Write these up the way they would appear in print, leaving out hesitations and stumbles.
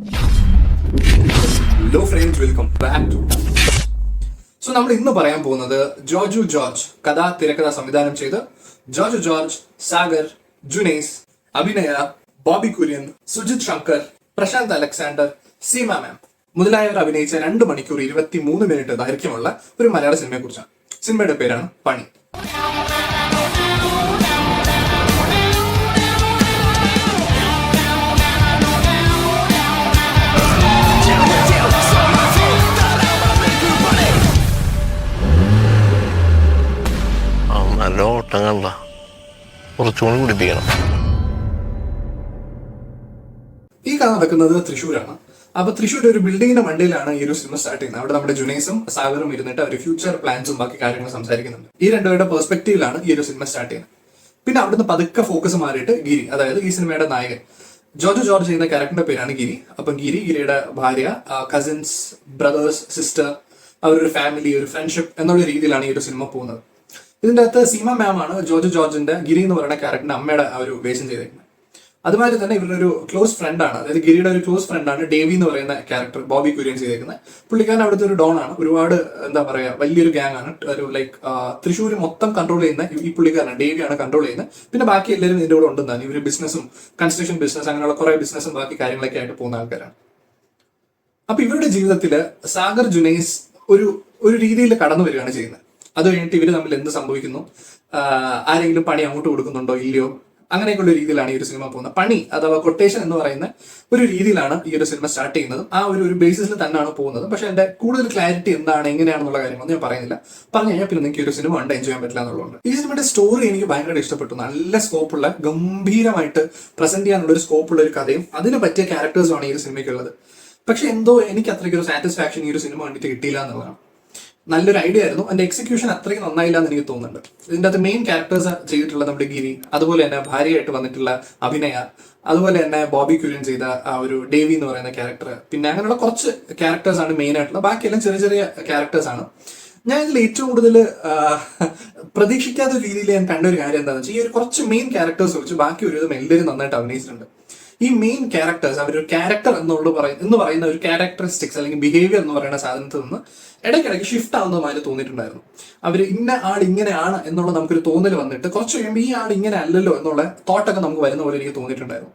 Hello friends, welcome back to. So നമ്മൾ ഇന്ന് പറയാൻ പോകുന്നത് ജോജു ജോർജ് കഥ തിരക്കഥ സംവിധാനം ചെയ്ത് ജോജു ജോർജ്, സാഗർ, ജുനൈസ്, അഭിനയ, ബോബി കുര്യൻ, സുജിത് ശങ്കർ, പ്രശാന്ത് അലക്സാണ്ടർ, സീമ മാം മുതലായവർ അഭിനയിച്ച 2 മണിക്കൂർ 23 മിനിറ്റ് ദൈർഘ്യമുള്ള ഒരു മലയാള സിനിമയെ കുറിച്ചാണ്. സിനിമയുടെ പേരാണ് പണി. നല്ല ഓട്ടങ്ങള കുറച്ചുകൂടി കുടിപ്പിക്കണം. ഈ കഥ നടക്കുന്നത് തൃശ്ശൂരാണ്. അപ്പൊ തൃശ്ശൂർ ഒരു ബിൽഡിങ്ങിന്റെ മണ്ടയിലാണ് ഈ ഒരു സിനിമ സ്റ്റാർട്ട് ചെയ്യുന്നത്. അവിടെ നമ്മുടെ ജുനൈസും സാഗറും ഇരുന്നിട്ട് അവർ ഫ്യൂച്ചർ പ്ലാൻസും ബാക്കി കാര്യങ്ങളും സംസാരിക്കുന്നുണ്ട്. ഈ രണ്ടുപേരുടെ പെർസ്പെക്റ്റീവിലാണ് ഈ ഒരു സിനിമ സ്റ്റാർട്ട് ചെയ്യുന്നത്. പിന്നെ അവിടുന്ന് പതുക്കെ ഫോക്കസ് മാറിയിട്ട് ഗിരി, അതായത് ഈ സിനിമയുടെ നായകൻ ജോജു ജോർജ് ചെയ്യുന്ന ക്യാരക്ടറിന്റെ പേരാണ് ഗിരി. അപ്പൊ ഗിരിയുടെ ഭാര്യ, കസിൻസ്, ബ്രദേഴ്സ്, സിസ്റ്റർ, അവരൊരു ഫാമിലി, ഒരു ഫ്രണ്ട്ഷിപ്പ് എന്നുള്ള രീതിയിലാണ് ഈ ഒരു സിനിമ പോകുന്നത്. ഇതിന്റെ അകത്ത് സീമ മാം ആണ് ജോജു ജോർജിന്റെ ഗിരി എന്ന് പറയുന്ന ക്യാരക്ടറിന്റെ അമ്മയുടെ ആ ഒരു വേഷം ചെയ്തേക്കുന്നത്. അതുമാതിരി തന്നെ ഇവരുടെ ഒരു ക്ലോസ് ഫ്രണ്ടാണ്, അതായത് ഗിരിയുടെ ഒരു ക്ലോസ് ഫ്രണ്ടാണ് ഡേവി എന്ന് പറയുന്ന ക്യാരക്ടർ ബോബി കുര്യൻ ചെയ്തേക്കുന്നത്. പുള്ളിക്കാരൻ അവിടുത്തെ ഒരു ഡോൺ ആണ്. ഒരുപാട് എന്താ പറയാ, വലിയൊരു ഗ്യാങ് ആണ്. ഒരു ലൈക്ക് തൃശ്ശൂർ മൊത്തം കൺട്രോൾ ചെയ്യുന്ന ഈ പുള്ളിക്കാരനാണ്, ഡേവിയാണ് കൺട്രോൾ ചെയ്യുന്നത്. പിന്നെ ബാക്കി എല്ലാവരും ഇതിന്റെ കൂടെ ഉണ്ടെന്നാണ്. ഇവര് ബിസിനസ്സും, കൺസ്ട്രക്ഷൻ ബിസിനസ്, അങ്ങനെയുള്ള കുറെ ബിസിനസ്സും ബാക്കി കാര്യങ്ങളൊക്കെ ആയിട്ട് പോകുന്ന ആൾക്കാരാണ്. അപ്പൊ ഇവരുടെ ജീവിതത്തില് സാഗർ, ജുനൈസ് ഒരു രീതിയിൽ കടന്നു വരികയാണ് ചെയ്യുന്നത്. അത് കഴിഞ്ഞിട്ട് ഇവര് തമ്മിൽ എന്ത് സംഭവിക്കുന്നു, ആരെങ്കിലും പണി അങ്ങോട്ട് കൊടുക്കുന്നുണ്ടോ ഇല്ലയോ, അങ്ങനെയൊക്കെയുള്ള രീതിയിലാണ് ഈ ഒരു സിനിമ പോകുന്നത്. പണി അഥവാ കൊട്ടേഷൻ എന്ന് പറയുന്ന ഒരു രീതിയിലാണ് ഈ ഒരു സിനിമ സ്റ്റാർട്ട് ചെയ്യുന്നത്. ആ ഒരു ബേസിസിൽ തന്നെയാണ് പോകുന്നത്. പക്ഷെ എന്റെ കൂടുതൽ ക്ലാരിറ്റി എന്താണ്, എങ്ങനെയാണെന്നുള്ള കാര്യങ്ങളൊന്നും ഞാൻ പറയുന്നില്ല. പറഞ്ഞു കഴിഞ്ഞാൽ പിന്നെ നിങ്ങൾക്ക് ഈ ഒരു സിനിമ കണ്ട് എൻജോയ് ചെയ്യാൻ പറ്റില്ല എന്നുള്ളതുകൊണ്ട്. ഈ സിനിമയുടെ സ്റ്റോറി എനിക്ക് ഭയങ്കര ഇഷ്ടപ്പെട്ടു. നല്ല സ്കോപ്പുള്ള, ഗംഭീരമായിട്ട് പ്രസന്റ് ചെയ്യാനുള്ള ഒരു സ്കോപ്പുള്ള ഒരു കഥയും അതിന് പറ്റിയ ക്യാരക്ടേഴ്സുമാണ് ഈ ഒരു സിനിമയ്ക്കുള്ളത്. പക്ഷെ എന്തോ എനിക്ക് അത്രയ്ക്ക് ഒരു സാറ്റിസ്ഫാക്ഷൻ ഈ ഒരു സിനിമ കണ്ടിട്ട് കിട്ടിയില്ല എന്നുള്ളതാണ്. നല്ലൊരു ഐഡിയ ആയിരുന്നു, അതിന്റെ എക്സിക്യൂഷൻ അത്രയ്ക്ക് നന്നായില്ല എന്ന് എനിക്ക് തോന്നുന്നുണ്ട്. ഇതിന്റെ അകത്ത് മെയിൻ ക്യാരക്ടേഴ്സ് ചെയ്തിട്ടുള്ള നമ്മുടെ ഗിരി, അതുപോലെ തന്നെ ഭാര്യയായിട്ട് വന്നിട്ടുള്ള അഭിനയ, അതുപോലെ തന്നെ ബോബി കുര്യൻ ചെയ്ത ആ ഒരു ഡേവി എന്ന് പറയുന്ന ക്യാരക്ടർ, പിന്നെ അങ്ങനെയുള്ള കുറച്ച് ക്യാരക്ടേഴ്സ് ആണ് മെയിൻ ആയിട്ടുള്ള. ബാക്കിയെല്ലാം ചെറിയ ചെറിയ ക്യാരക്ടേഴ്സ് ആണ്. ഞാൻ ഇതിൽ ഏറ്റവും കൂടുതൽ പ്രതീക്ഷിക്കാത്ത രീതിയിൽ ഞാൻ കണ്ട ഒരു കാര്യം എന്താണെന്ന് വെച്ചാൽ, ഈ ഒരു കുറച്ച് മെയിൻ ക്യാരക്ടേഴ്സ് വെച്ച് ബാക്കി ഒരുവിധം എല്ലാവരും നന്നായിട്ട് അഭിനയിച്ചിട്ടുണ്ട്. ഈ മെയിൻ ക്യാരക്ടേഴ്സ് അവരൊരു ക്യാരക്ടർ എന്ന് പറയുന്ന ഒരു ക്യാരക്ടറിസ്റ്റിക്സ് അല്ലെങ്കിൽ ബിഹേവിയർ എന്ന് പറയുന്ന സാധനത്തിൽ നിന്ന് ഇടയ്ക്കിടയ്ക്ക് ഷിഫ്റ്റ് ആവുന്നതുമായി തോന്നിയിട്ടുണ്ടായിരുന്നു. അവർ ഇന്ന ആൾ ഇങ്ങനെയാണ് എന്നുള്ള നമുക്കൊരു തോന്നൽ വന്നിട്ട് കുറച്ച് കഴിയുമ്പോൾ ഈ ആൾ ഇങ്ങനെ അല്ലല്ലോ എന്നുള്ള തോട്ടൊക്കെ നമുക്ക് വരുന്ന പോലെ എനിക്ക് തോന്നിയിട്ടുണ്ടായിരുന്നു.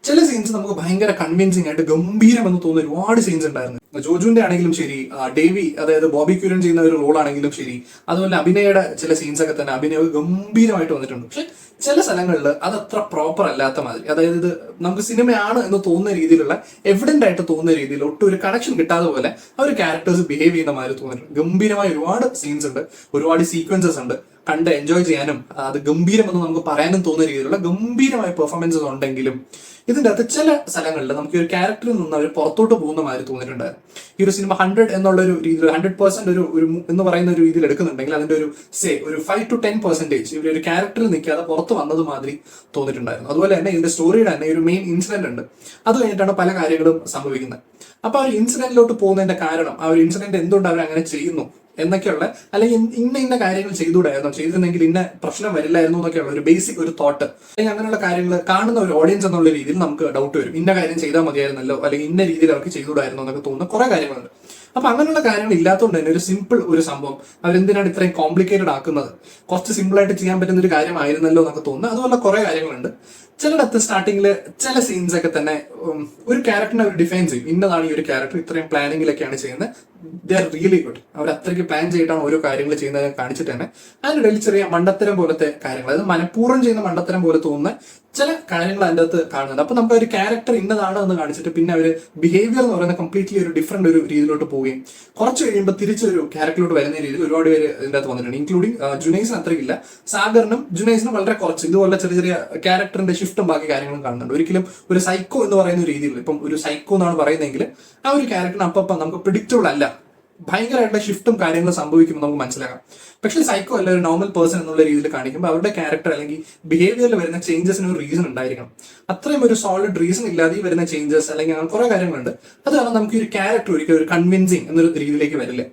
ചില സീൻസ് നമുക്ക് ഭയങ്കര കൺവിൻസിംഗ് ആയിട്ട് ഗംഭീരം എന്ന് തോന്നുന്ന ഒരുപാട് സീൻസ് ഉണ്ടായിരുന്നു. ജോജുവിന്റെ ആണെങ്കിലും ശരി, ഡേവി അതായത് ബോബി ക്യൂരൻ ചെയ്യുന്ന ഒരു റോൾ ആണെങ്കിലും ശരി, അതുപോലെ അഭിനയുടെ ചില സീൻസ് ഒക്കെ തന്നെ അഭിനയം ഗംഭീരമായിട്ട് വന്നിട്ടുണ്ട്. പക്ഷെ ചില സ്ഥലങ്ങളിൽ അത് അത്ര പ്രോപ്പർ അല്ലാത്ത മാതിരി, അതായത് ഇത് നമുക്ക് സിനിമയാണ് എന്ന് തോന്നുന്ന രീതിയിലുള്ള, എവിഡന്റ് ആയിട്ട് തോന്നുന്ന രീതിയിൽ ഒട്ടും ഒരു കണക്ഷൻ കിട്ടാതെ പോലെ ആ ഒരു ക്യാരക്ടേഴ്സ് ബിഹേവ് ചെയ്യുന്ന മാതിരി തോന്നിയിട്ടുണ്ട്. ഗംഭീരമായ ഒരുപാട് സീൻസ് ഉണ്ട്, ഒരുപാട് സീക്വൻസസ് ഉണ്ട്. കണ്ട് എൻജോയ് ചെയ്യാനും അത് ഗംഭീരമെന്ന് നമുക്ക് പറയാനും തോന്നുന്ന രീതിയിലുള്ള ഗംഭീരമായ പെർഫോമൻസസ് ഉണ്ടെങ്കിലും ഇതിന്റെ അകത്ത് ചില സ്ഥലങ്ങളിൽ നമുക്ക് ഒരു ക്യാരക്ടറിൽ നിന്ന് അവർ പുറത്തോട്ട് പോകുന്ന മാതിരി തോന്നിയിട്ടുണ്ടായിരുന്നു. ഈ ഒരു സിനിമ 100 എന്നുള്ള ഒരു രീതിയിൽ 100% ഒരു എന്ന് പറയുന്ന ഒരു രീതിയിൽ എടുക്കുന്നുണ്ടെങ്കിൽ അതിന്റെ ഒരു 5 to 10% ഇവർ ഒരു ക്യാരക്ടറിൽ നിൽക്കാതെ പുറത്ത് വന്നത് മാതിരി തോന്നിയിട്ടുണ്ടായിരുന്നു. അതുപോലെ തന്നെ ഇതിന്റെ സ്റ്റോറിയുടെ തന്നെ ഒരു മെയിൻ ഇൻസിഡന്റ് ഉണ്ട്. അത് കഴിഞ്ഞിട്ടാണ് പല കാര്യങ്ങളും സംഭവിക്കുന്നത്. അപ്പൊ ആ ഒരു ഇൻസിഡന്റിലോട്ട് പോകുന്നതിന്റെ കാരണം, ആ ഒരു ഇൻസിഡന്റ് എന്തുകൊണ്ട് അവർ അങ്ങനെ ചെയ്യുന്നു എന്നൊക്കെയുള്ള, അല്ലെങ്കിൽ ഇന്ന കാര്യങ്ങൾ ചെയ്തുകൂടായിരുന്നു, ചെയ്തിരുന്നെങ്കിൽ ഇന്ന പ്രശ്നം വരില്ലായിരുന്നു എന്നൊക്കെയുള്ള ഒരു ബേസിക് ഒരു തോട്ട്, അല്ലെങ്കിൽ അങ്ങനെയുള്ള കാര്യങ്ങൾ കാണുന്ന ഒരു ഓഡിയൻസ് എന്നുള്ള രീതിയിൽ നമുക്ക് ഡൗട്ട് വരും. ഇന്ന കാര്യം ചെയ്താൽ മതിയായിരുന്നല്ലോ, അല്ലെങ്കിൽ ഇന്ന രീതിയിൽ അവർക്ക് ചെയ്തുകൂടായിരുന്നു എന്നൊക്കെ തോന്നുന്ന കുറെ കാര്യങ്ങളുണ്ട്. അപ്പൊ അങ്ങനെയുള്ള കാര്യങ്ങൾ ഇല്ലാത്തതുകൊണ്ട് തന്നെ ഒരു സിമ്പിൾ ഒരു സംഭവം അവരെന്തിനാണ് ഇത്രയും കോംപ്ലിക്കേറ്റഡ് ആക്കുന്നത്, കുറച്ച് സിമ്പിൾ ആയിട്ട് ചെയ്യാൻ പറ്റുന്ന ഒരു കാര്യമായിരുന്നല്ലോ എന്നൊക്കെ തോന്നുന്നത്. അതുപോലെ കുറെ കാര്യങ്ങളുണ്ട്. ചിലയിടത്ത് സ്റ്റാർട്ടിങ്ങിൽ ചില സീൻസ് ഒക്കെ തന്നെ ഒരു ക്യാരക്ടറിനെ അവർ ഡിഫൈൻ ചെയ്യും. ഇന്നതാണ് ഈ ഒരു ക്യാരക്ടർ, ഇത്രയും പ്ലാനിങ്ങിലൊക്കെയാണ് ചെയ്യുന്നത്, ദേ ആർ റിയലി ഗുഡ്. അവർ അത്രയ്ക്ക് പ്ലാൻ ചെയ്തിട്ടാണ് ഓരോ കാര്യങ്ങൾ ചെയ്യുന്നത് കാണിച്ചിട്ട് തന്നെ അതിനിടയിൽ ചെറിയ മണ്ടത്തരം പോലത്തെ കാര്യങ്ങൾ, അതായത് മനഃപൂർവ്വം ചെയ്യുന്ന മണ്ടത്തരം പോലെ തോന്നുന്ന ചില കാര്യങ്ങൾ അതിൻ്റെ അകത്ത് കാണുന്നുണ്ട്. അപ്പൊ നമുക്ക് ഒരു ക്യാരക്ടർ ഇന്നതാണ് എന്ന് കാണിച്ചിട്ട് പിന്നെ അവർ ബിഹേവിയർ എന്ന് പറയുന്ന കംപ്ലീറ്റ്ലി ഒരു ഡിഫറെന്റ് ഒരു രീതിയിലോട്ട് പോവുകയും കുറച്ച് കഴിയുമ്പോൾ തിരിച്ചൊരു ക്യാരക്ടറിലോട്ട് വരുന്ന രീതിയിൽ ഒരുപാട് പേര് ഇതിൻ്റെ അകത്ത് വന്നിട്ടുണ്ട്. ഇൻക്ലൂഡിങ് ജുനൈസിന് അത്രയ്ക്കില്ല, സാഗറിനും ജുനൈസിനും വളരെ കുറച്ച് ഇതുപോലെ ചെറിയ ചെറിയ ക്യാരക്ടറിന്റെ ഷിഫ്റ്റും ബാക്കി കാര്യങ്ങളും കാണുന്നുണ്ട്. ഒരിക്കലും ഒരു സൈക്കോ എന്ന് പറയുന്ന ഒരു രീതിയിൽ, ഇപ്പം ഒരു സൈക്കോ എന്നാണ് പറയുന്നതെങ്കിൽ ആ ഒരു ക്യാരക്ടറിന് അപ്പം നമുക്ക് പ്രിഡിക്റ്റബിൾ അല്ല, ഭയങ്കരമായിട്ടുള്ള ഷിഫ്റ്റും കാര്യങ്ങളും സംഭവിക്കുമ്പോൾ നമുക്ക് മനസ്സിലാക്കാം. പക്ഷേ സൈക്കോ അല്ല, ഒരു നോർമൽ പേഴ്സൺ എന്നുള്ള രീതിയിൽ കാണിക്കുമ്പോൾ അവരുടെ ക്യാരക്ടർ അല്ലെങ്കിൽ ബിഹേവിയറിൽ വരുന്ന ചേഞ്ചസിന് ഒരു റീസൺ ഉണ്ടായിരിക്കണം. അത്രയും ഒരു സോളിഡ് റീസൺ ഇല്ലാതെ ഈ വരുന്ന ചേഞ്ചസ് അല്ലെങ്കിൽ അങ്ങനെ കുറെ കാര്യങ്ങളുണ്ട്. അത് കാരണം നമുക്ക് ഈ ഒരു ക്യാരക്ടർ ഒരിക്കലും ഒരു കൺവിൻസിങ് എന്നൊരു രീതിയിലേക്ക് വരില്ല.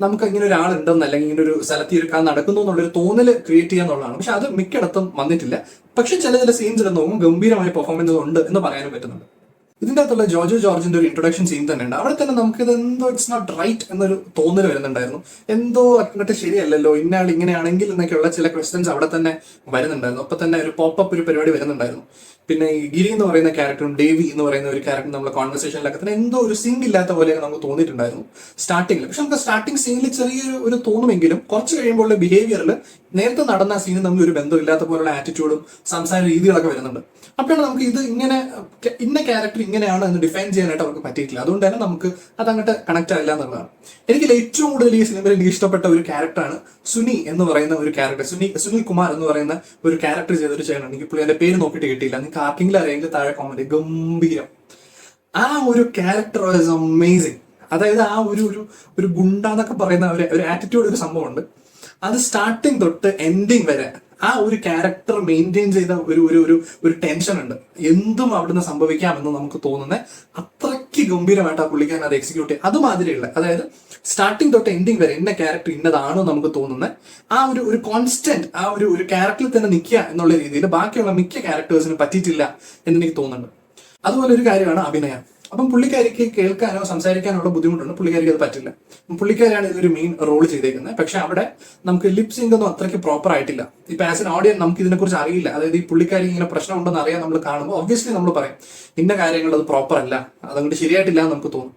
നമുക്ക് ഇങ്ങനെ ഒരാളുണ്ടെന്ന് അല്ലെങ്കിൽ ഇങ്ങനെ ഒരു സ്ഥലത്ത് ഇരിക്കാൻ നടക്കുന്നു എന്നുള്ളൊരു തോന്നൽ ക്രിയേറ്റ് ചെയ്യാന്നുള്ളതാണ്. പക്ഷെ അത് മിക്കയിടത്തും വന്നിട്ടില്ല. പക്ഷെ ചില സീൻസ് നോക്കുമ്പോൾ ഗംഭീരമായ പെർഫോമൻസ് ഉണ്ട് എന്ന് പറയാനും പറ്റുന്നുണ്ട്. ഇതിൻ്റെ അകത്തുള്ള ജോജോ ജോർജിന്റെ ഒരു ഇൻട്രൊഡക്ഷൻ സീൻ തന്നെ ഉണ്ട്. അവിടെ തന്നെ നമുക്ക് ഇത് എന്തോ ഇറ്റ്സ് നോട്ട് റൈറ്റ് എന്നൊരു തോന്നൽ വരുന്നുണ്ടായിരുന്നു. എന്തോ അങ്ങോട്ട് ശരിയല്ലല്ലോ, ഇന്നയാൾ ഇങ്ങനെയാണെങ്കിൽ എന്നൊക്കെയുള്ള ചില ക്വസ്റ്റ്യൻസ് അവിടെ തന്നെ വരുന്നുണ്ടായിരുന്നു. അപ്പൊ തന്നെ ഒരു പോപ്പപ്പ് ഒരു പരിപാടി വരുന്നുണ്ടായിരുന്നു. പിന്നെ ഈ ഗിരി എന്ന് പറയുന്ന ക്യാരക്ടറും ഡേവി എന്ന് പറയുന്ന ഒരു ക്യാരക്ടറും നമ്മളെ കോൺവെർസേഷനിലൊക്കെ തന്നെ എന്തോ ഒരു സിങ്ക് ഇല്ലാത്ത പോലെയൊക്കെ നമുക്ക് തോന്നിയിട്ടുണ്ടായിരുന്നു സ്റ്റാർട്ടിങ്ങിൽ. പക്ഷെ നമുക്ക് സ്റ്റാർട്ടിങ് സീനിൽ ചെറിയൊരു ഒരു തോന്നുമെങ്കിലും കുറച്ച് കഴിയുമ്പോൾ ബിഹേവിയറിൽ നേരത്തെ നടന്ന സീനിൽ നമുക്ക് ഒരു ബന്ധമില്ലാത്ത പോലുള്ള ആറ്റിറ്റ്യൂഡും സംസാര രീതികളൊക്കെ വരുന്നുണ്ട്. അപ്പോഴാണ് നമുക്ക് ഇത് ഇങ്ങനെ ഇന്ന ക്യാരക്ടർ ഇങ്ങനെയാണ് എന്ന് ഡിഫൈൻ ചെയ്യാനായിട്ട് അവർക്ക് പറ്റിയിട്ടില്ല. അതുകൊണ്ട് തന്നെ നമുക്ക് അതങ്ങോട്ട് കണക്ട് ആയില്ല എന്നുള്ളതാണ്. എനിക്ക് ഏറ്റവും കൂടുതൽ ഈ സിനിമയിൽ എനിക്ക് ഇഷ്ടപ്പെട്ട ഒരു ക്യാരക്ടറാണ് സുനി എന്ന് പറയുന്ന ഒരു ക്യാരക്ടർ. സുനിൽ കുമാർ എന്ന് പറയുന്ന ഒരു ക്യാരക്ടർ ചെയ്തൊരു ചേട്ടൻ. എനിക്ക് പുള്ളി എന്റെ പേര് നോക്കിയിട്ട് കിട്ടിയില്ല. നിങ്ങൾക്ക് ആർക്കെങ്കിലും അറിയെങ്കിൽ താഴെ കോമന്റ്. ഗംഭീരം. ആ ഒരു ക്യാരക്ടർ വാസ് അമേസിങ്. അതായത് ആ ഒരു ഗുണ്ട എന്നൊക്കെ പറയുന്ന ഒരു ആറ്റിറ്റ്യൂഡ്, ഒരു സംഭവമുണ്ട്. അത് സ്റ്റാർട്ടിങ് തൊട്ട് എൻഡിങ് വരെ ആ ഒരു ക്യാരക്ടർ മെയിൻറ്റെയിൻ ചെയ്ത ഒരു ടെൻഷൻ ഉണ്ട്. എന്തും അവിടുന്ന് സംഭവിക്കാമെന്ന് നമുക്ക് തോന്നുന്നത് അത്രയ്ക്ക് ഗംഭീരമായിട്ട് ആ പുള്ളിക്കാരൻ അത് എക്സിക്യൂട്ട് ചെയ്യും. അതുമാതിരിയുള്ള, അതായത് സ്റ്റാർട്ടിങ് തൊട്ട് എൻഡിങ് വരെ ഇന്ന ക്യാരക്ടർ ഇന്നതാണോ നമുക്ക് തോന്നുന്നത് ആ ഒരു കോൺസ്റ്റന്റ് ആ ഒരു ക്യാരക്ടറിൽ തന്നെ നിൽക്കുക എന്നുള്ള രീതിയിൽ ബാക്കിയുള്ള മിക്ക ക്യാരക്ടേഴ്സിന് പറ്റിയിട്ടില്ല എന്ന് എനിക്ക് തോന്നുന്നുണ്ട്. അതുപോലെ ഒരു കാര്യമാണ് അഭിനയം. അപ്പം പുള്ളിക്കാരിക്ക് കേൾക്കാനോ സംസാരിക്കാനോ ബുദ്ധിമുട്ടുണ്ട്. പുള്ളിക്കാരിക്ക് അത് പറ്റില്ല. പുള്ളിക്കാരിയാണ് ഇതൊരു മെയിൻ റോൾ ചെയ്തേക്കുന്നത്. പക്ഷെ അവിടെ നമുക്ക് ലിപ് സിങ്ക് ഒന്നും അത്രയ്ക്ക് പ്രോപ്പർ ആയിട്ടില്ല. ഇപ്പൊ ആസ് എൻ ഓഡിയൻസ് നമുക്ക് ഇതിനെക്കുറിച്ച് അറിയില്ല. അതായത് ഈ പുള്ളിക്കാരി ഇങ്ങനെ പ്രശ്നം ഉണ്ടെന്ന് അറിയാൻ നമ്മൾ കാണുമ്പോൾ ഒബ്വിയസ്ലി നമ്മൾ പറയും ഇന്ന കാര്യങ്ങൾ അത് പ്രോപ്പർ അല്ല, അതുകൊണ്ട് ശരിയായിട്ടില്ല എന്ന് നമുക്ക് തോന്നും.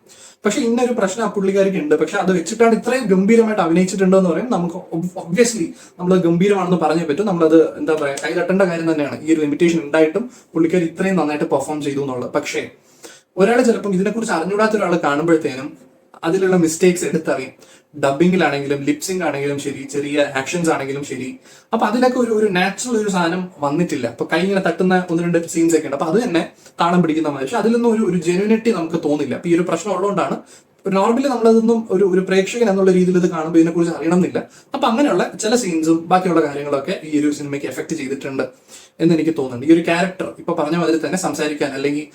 പക്ഷെ ഇന്നൊരു പ്രശ്നം ആ പുള്ളിക്കാരിക്ക് ഉണ്ട്. പക്ഷെ അത് വെച്ചിട്ടാണ് ഇത്രയും ഗംഭീരമായിട്ട് അഭിനയിച്ചിട്ടുണ്ടോ എന്ന് പറയും. നമുക്ക് ഒബ്വിയസ്ലി നമ്മൾ ഗംഭീരമാണെന്ന് പറഞ്ഞേ പറ്റും. നമ്മളത് എന്താ പറയുക, കൈതട്ടേണ്ട കാര്യം തന്നെയാണ്. ഈ ഒരു ലിമിറ്റേഷൻ ഉണ്ടായിട്ടും പുള്ളിക്കാരി ഇത്രയും നന്നായിട്ട് പെർഫോം ചെയ്തു എന്നുള്ളത്. പക്ഷേ ഒരാൾ ചിലപ്പം ഇതിനെക്കുറിച്ച് അറിഞ്ഞുകൂടാത്ത ഒരാൾ കാണുമ്പോഴത്തേനും അതിലുള്ള മിസ്റ്റേക്സ് എടുത്തറിയും. ഡബിങ്ങിലാണെങ്കിലും ലിപ്സിംഗ് ആണെങ്കിലും ശരി, ചെറിയ ആക്ഷൻസ് ആണെങ്കിലും ശരി. അപ്പൊ അതിലൊക്കെ ഒരു നാച്ചുറൽ ഒരു സാധനം വന്നിട്ടില്ല. അപ്പൊ കൈ ഇങ്ങനെ തട്ടുന്ന 1-2 സീൻസ് ഒക്കെ ഉണ്ട്. അപ്പൊ അത് തന്നെ താളം പിടിക്കുന്ന മാതിരി. പക്ഷെ അതിലൊന്നും ഒരു ജെന്യൂനിറ്റി നമുക്ക് തോന്നില്ല. അപ്പൊ ഈ ഒരു പ്രശ്നം ഉള്ളതുകൊണ്ടാണ് നോർമലി നമ്മളതൊന്നും ഒരു പ്രേക്ഷകൻ എന്നുള്ള രീതിയിൽ ഇത് കാണുമ്പോൾ ഇതിനെക്കുറിച്ച് അറിയണമെന്നില്ല. അപ്പൊ അങ്ങനെയുള്ള ചില സീൻസും ബാക്കിയുള്ള കാര്യങ്ങളൊക്കെ ഈ ഒരു സിനിമയ്ക്ക് എഫക്ട് ചെയ്തിട്ടുണ്ട് എന്ന് എനിക്ക് തോന്നുന്നുണ്ട്. ഈ ഒരു ക്യാരക്ടർ ഇപ്പൊ പറഞ്ഞ മാതിരി തന്നെ സംസാരിക്കാൻ അല്ലെങ്കിൽ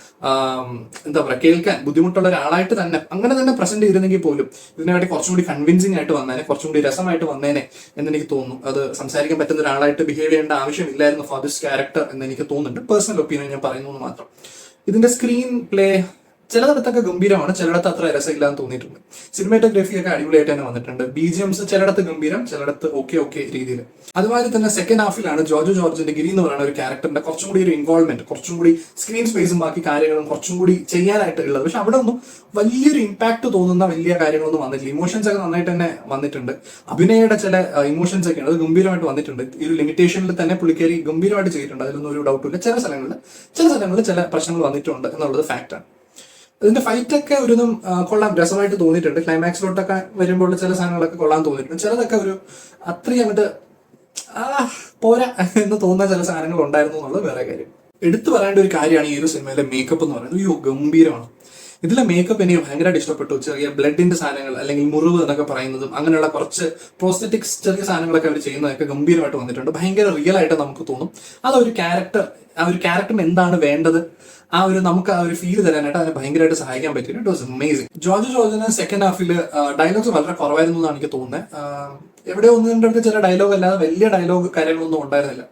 എന്താ പറയുക കേൾക്കാൻ ബുദ്ധിമുട്ടുള്ള ഒരാളായിട്ട് തന്നെ അങ്ങനെ തന്നെ പ്രസന്റ് ചെയ്തിരുന്നെങ്കിൽ പോലും ഇതിനെക്കാട്ടി കുറച്ചും കൂടി കൺവിൻസിംഗ് ആയിട്ട് വന്നേനെ, കുറച്ചും കൂടി രസമായിട്ട് വന്നേനെ എന്ന് എനിക്ക് തോന്നുന്നു. അത് സംസാരിക്കാൻ പറ്റുന്ന ഒരാളായിട്ട് ബിഹേവ് ചെയ്യേണ്ട ആവശ്യമില്ലായിരുന്നു ഫോർ ദിസ് ക്യാരക്ടർ എന്ന് എനിക്ക് തോന്നുന്നുണ്ട്. പേഴ്സണൽ ഒപ്പീനിയൻ ഞാൻ പറയുന്നു മാത്രം. ഇതിന്റെ സ്ക്രീൻ പ്ലേ ചിലയിടത്തൊക്കെ ഗംഭീരമാണ്, ചിലയിടത്ത് അത്ര രസമില്ല എന്ന് തോന്നിയിട്ടുണ്ട്. സിനിമാറ്റോഗ്രഫി ഒക്കെ അടിപൊളിയായിട്ട് തന്നെ വന്നിട്ടുണ്ട്. BGMs ചിലയിടത്ത് ഗംഭീരം, ചിലയിടത്ത് ഓക്കെ രീതിയിൽ. അതുമാതിരി തന്നെ സെക്കൻഡ് ഹാഫിലാണ് ജോജോ ജോർജിന്റെ ഗിരി എന്ന് പറയുന്ന ഒരു ക്യാരക്ടറിന്റെ കുറച്ചും കൂടി ഒരു ഇൻവോൾവ്മെന്റ്, കുറച്ചും കൂടി സ്ക്രീൻ സ്പേസും ബാക്കി കാര്യങ്ങളും കുറച്ചും കൂടി ചെയ്യാനായിട്ട് ഉള്ളത്. പക്ഷെ അവിടെ ഒന്നും വലിയൊരു ഇമ്പാക്ട് തോന്നുന്ന വലിയ കാര്യങ്ങളൊന്നും വന്നിട്ടില്ല. ഇമോഷൻസ് ഒക്കെ നന്നായിട്ട് തന്നെ വന്നിട്ടുണ്ട്. അഭിനയയുടെ ചില ഇമോഷൻസ് ഒക്കെയാണ് അത് ഗംഭീരമായിട്ട് വന്നിട്ടുണ്ട്. ഈ ഒരു ലിമിറ്റേഷനിൽ തന്നെ പുള്ളിക്കാരി ഗംഭീരമായിട്ട് ചെയ്തിട്ടുണ്ട്. അതിലൊന്നും ഒരു ഡൗട്ടില്ല. ചില സ്ഥലങ്ങളിൽ ചില പ്രശ്നങ്ങൾ വന്നിട്ടുണ്ട് എന്നുള്ളത് ഫാക്റ്റാണ്. അതിന്റെ ഫൈറ്റ് ഒക്കെ ഒരുതും കൊള്ളാൻ രസമായിട്ട് തോന്നിയിട്ടുണ്ട്. ക്ലൈമാക്സിലോട്ടൊക്കെ വരുമ്പോൾ ചില സാധനങ്ങളൊക്കെ കൊള്ളാൻ തോന്നിയിട്ടുണ്ട്. ചിലതൊക്കെ ഒരു അത്രയും അങ്ങോട്ട് പോരാ എന്ന് തോന്നുന്ന ചില സാധനങ്ങൾ ഉണ്ടായിരുന്നു എന്നുള്ളത് വേറെ കാര്യം. എടുത്തു പറയേണ്ട ഒരു കാര്യമാണ് ഈ ഒരു സിനിമയിലെ മേക്കപ്പ് എന്ന് പറയുന്നത്. അയ്യോ ഗംഭീരമാണ്. ഇതിലെ മേക്കപ്പ് എനിക്ക് ഭയങ്കരമായിട്ട് ഇഷ്ടപ്പെട്ടു. ചെറിയ ബ്ലഡിന്റെ സാധനങ്ങൾ അല്ലെങ്കിൽ മുറിവ് എന്നൊക്കെ പറയുന്നതും അങ്ങനെയുള്ള കുറച്ച് പ്രോസ്തെറ്റിക്സ് ചെറിയ സാധനങ്ങളൊക്കെ അവർ ചെയ്യുന്നതൊക്കെ ഗംഭീരമായിട്ട് വന്നിട്ടുണ്ട്. ഭയങ്കര റിയൽ ആയിട്ട് നമുക്ക് തോന്നും. അതൊരു ക്യാരക്ടറിന് എന്താണ് വേണ്ടത് നമുക്ക് ആ ഒരു ഫീൽ തരാനായിട്ട് അതിനെ ഭയങ്കരമായിട്ട് സഹായിക്കാൻ പറ്റിയിട്ട് ഇറ്റ് വാസ് അമേസിംഗ്. ജോർജ് ജോർജിന് സെക്കൻഡ് ഹാഫിൽ ഡയലോഗ്സ് വളരെ കുറവായിരുന്നു എന്നാണ് എനിക്ക് തോന്നുന്നത്. എവിടെ ഒന്നിൻ്റെ ചില ഡയലോഗ് അല്ലാതെ വലിയ ഡയലോഗ് കാര്യങ്ങളൊന്നും ഉണ്ടായിരുന്നില്ല.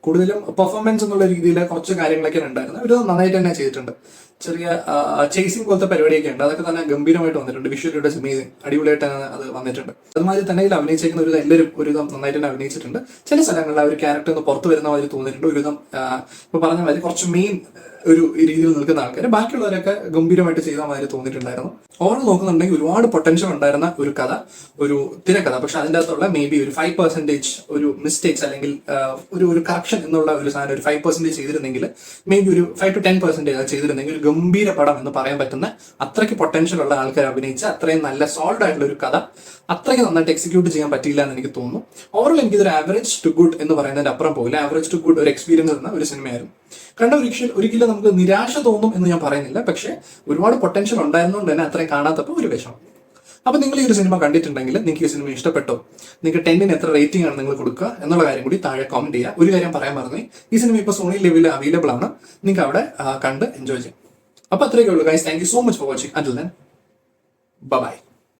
കൂടുതലും പെർഫോമൻസ് എന്നുള്ള രീതിയിൽ കുറച്ച് കാര്യങ്ങളൊക്കെ ഉണ്ടായിരുന്നു. അവർ നന്നായിട്ട് തന്നെ ചെയ്തിട്ടുണ്ട്. ചെറിയ ചേസിംഗ് പോലത്തെ പരിപാടിയൊക്കെ ഉണ്ട്. അതൊക്കെ തന്നെ ഗംഭീരമായിട്ട് വന്നിട്ടുണ്ട്. Visually it was amazing. അടിപൊളിയായിട്ട് അത് വന്നിട്ടുണ്ട്. അതുമാതിരി തന്നെ ഇതിൽ അഭിനയിച്ചേക്കുന്ന ഒരു എല്ലാവരും ഒരുവിധം നന്നായിട്ട് തന്നെ അഭിനയിച്ചിട്ടുണ്ട്. ചില സ്ഥലങ്ങളിൽ ആ ഒരു ക്യാരക്ടർ ഒന്ന് പുറത്ത് വരുന്ന മാതിരി തോന്നിയിട്ടുണ്ട്. ഒരുവിധം ഇപ്പൊ പറഞ്ഞ മാതിരി കുറച്ച് മെയിൻ ഒരു രീതിയിൽ നിൽക്കുന്ന ആൾക്കാർ, ബാക്കിയുള്ളവരൊക്കെ ഗംഭീരമായിട്ട് ചെയ്ത മാതിരി തോന്നിയിട്ടുണ്ടായിരുന്നു. ഓവർ നോക്കുന്നുണ്ടെങ്കിൽ ഒരുപാട് പൊട്ടൻഷ്യൽ ഉണ്ടായിരുന്ന ഒരു കഥ, ഒരു തിരക്കഥ. പക്ഷെ അതിൻ്റെ അകത്തുള്ള മേ ബി ഒരു 5% ഒരു മിസ്റ്റേക്സ് അല്ലെങ്കിൽ ഒരു കറക്ഷൻ എന്നുള്ള ഒരു സാധനം ഒരു 5% ചെയ്തിരുന്നെങ്കിൽ, മേ ബി ഒരു 5 to 10% ചെയ്തിരുന്നെങ്കിൽ ഒരു ഗംഭീര പടം എന്ന് പറയാൻ പറ്റുന്ന അത്രയ്ക്ക് പൊട്ടൻഷ്യൽ ഉള്ള ആൾക്കാർ അഭിനയിച്ച അത്രയും നല്ല സോൾഡ് ആയിട്ടുള്ള ഒരു കഥ അത്രയ്ക്ക് നന്നായിട്ട് എക്സിക്യൂട്ട് ചെയ്യാൻ പറ്റിയില്ല എന്ന് എനിക്ക് തോന്നുന്നു. ഓവറോൾ എനിക്കിതൊരു ആവറേജ് ടു ഗുഡ് എന്ന് പറയുന്നതിന്റെ അപ്പുറം പോകില്ല. ആവറേജ് ടു ഗുഡ് ഒരു എക്സ്പീരിയൻസ് എന്ന ഒരു സിനിമയായിരുന്നു. കണ്ട ഒരിക്കലും നമുക്ക് നിരാശ തോന്നും എന്ന് ഞാൻ പറയുന്നില്ല. പക്ഷെ ഒരുപാട് പൊട്ടൻഷ്യൽ ഉണ്ടായിരുന്നുകൊണ്ട് തന്നെ അത്രയും കാണാത്തപ്പോൾ ഒരു വിഷമം. അപ്പൊ നിങ്ങൾ ഈ ഒരു സിനിമ കണ്ടിട്ടുണ്ടെങ്കിൽ നിങ്ങൾക്ക് ഈ സിനിമ ഇഷ്ടപ്പെട്ടോ, നിങ്ങൾക്ക് 10-ന് എത്ര റേറ്റിംഗ് ആണ് നിങ്ങൾ കൊടുക്കുക എന്നുള്ള കാര്യം കൂടി താഴെ കമന്റ് ചെയ്യുക. ഒരു കാര്യം പറയാൻ പറഞ്ഞു, ഈ സിനിമ ഇപ്പോൾ സോണി ലെവലിൽ അവൈലബിൾ ആണ്. നിങ്ങൾക്ക് അവിടെ കണ്ട് എൻജോയ് ചെയ്യാം. അപ്പൊ അത്രയൊക്കെ ഉള്ളൂ guys. Thank you so much for watching. Until then bye.